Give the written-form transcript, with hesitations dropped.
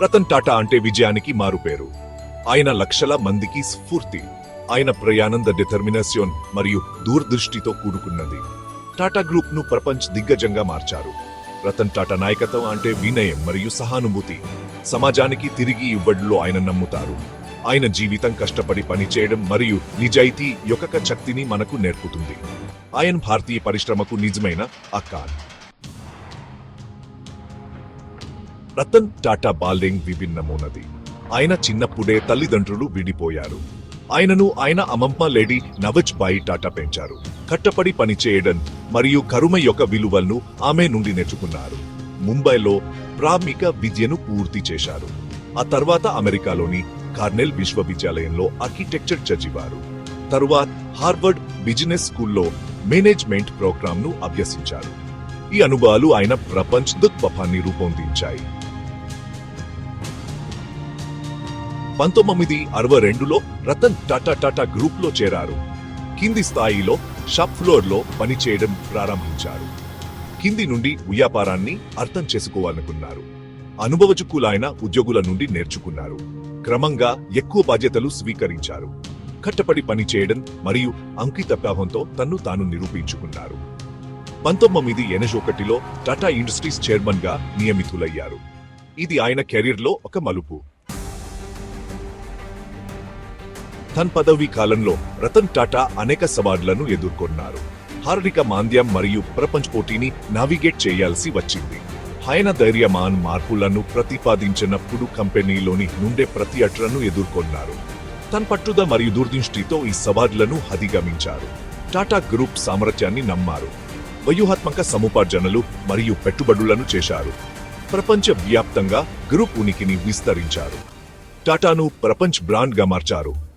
రతన్ టాటా అంటే విజయానికి మారుపేరు. ఆయన లక్షల మందికి స్ఫూర్తి. ఆయన ప్రయాణం డిటర్మినేషన్ మరియు దూరదృష్టితో కూడుకున్నది. టాటా గ్రూప్ ను ప్రపంచ దిగ్గజంగా మార్చారు. రతన్ టాటా నాయకత్వం అంటే వినయం మరియు సహానుభూతి. సమాజానికి తిరిగి ఇవ్వడంలో ఆయన నమ్ముతారు. ఆయన జీవితం కష్టపడి పనిచేయడం మరియు నిజాయితీ యొక్క శక్తిని మనకు నేర్పుతుంది. ఆయన భారతీయ పరిశ్రమకు నిజమైన అక్కాన్. రతన్ టాటా బాల్యం విభిన్నమైనది. ఆయన చిన్నప్పుడే తల్లిదండ్రులు విడిపోయారు. ఆయనను ఆయన అమ్మమ్మ లేడీ నవజ్బాయి టాటా పెంచారు. కట్టపడి పనిచేయడం మరియు కరుమ యొక్క విలువలను ఆమె నుండి నేర్చుకున్నారు. ముంబైలో ప్రాథమిక విద్యను పూర్తి చేశారు. ఆ తర్వాత అమెరికాలోని కార్నెల్ విశ్వవిద్యాలయంలో ఆర్కిటెక్చర్ చదివారు. తరువాత హార్వర్డ్ బిజినెస్ స్కూల్లో మేనేజ్మెంట్ ప్రోగ్రాంను అభ్యసించారు. ఈ అనుభవాలు ఆయన ప్రపంచ దృక్పథాన్ని రూపొందించాయి. 1962లో రతన్ టాటా గ్రూప్ లో చేరారు. కింది స్థాయిలో షాప్ ఫ్లోర్ లో పనిచేయడం ప్రారంభించారు. కింది నుండి వ్యాపారాన్ని అర్థం చేసుకోవాలనుకున్నారు. అనుభవజ్ఞులైన ఉద్యోగుల నుండి నేర్చుకున్నారు. క్రమంగా ఎక్కువ బాధ్యతలు స్వీకరించారు. కట్టపడి పనిచేయడం మరియు అంకితభావంతో తన్ను తాను నిరూపించుకున్నారు. 1981లో టాటా ఇండస్ట్రీస్ చైర్మన్ గా నియమితులయ్యారు. ఇది ఆయన కెరీర్లో ఒక మలుపు. తన పదవీ కాలంలో రతన్ టాటా అనేక సవాళ్లను ఎదుర్కొన్నారు. ఆర్థిక మాంద్యం మరియు ప్రపంచ పోటీని నావిగేట్ చేయాల్సి వచ్చింది. ఆయన ధైర్యమాన్ మార్పులను ప్రతిపాదించినప్పుడు కంపెనీలోని నుండే ప్రతిఘటనను ఎదుర్కొన్నారు. తన పట్టుదల మరియు దూరదృష్టితో ఈ సవాళ్లను అధిగమించారు. టాటా గ్రూప్ సామర్థ్యాన్ని నమ్మారు. వ్యూహాత్మక సముపార్జనలు మరియు పెట్టుబడులను చేశారు. ప్రపంచ వ్యాప్తంగా గ్రూప్ ఉనికిని విస్తరించారు. టాటాను ప్రపంచ బ్రాండ్ గా మార్చారు.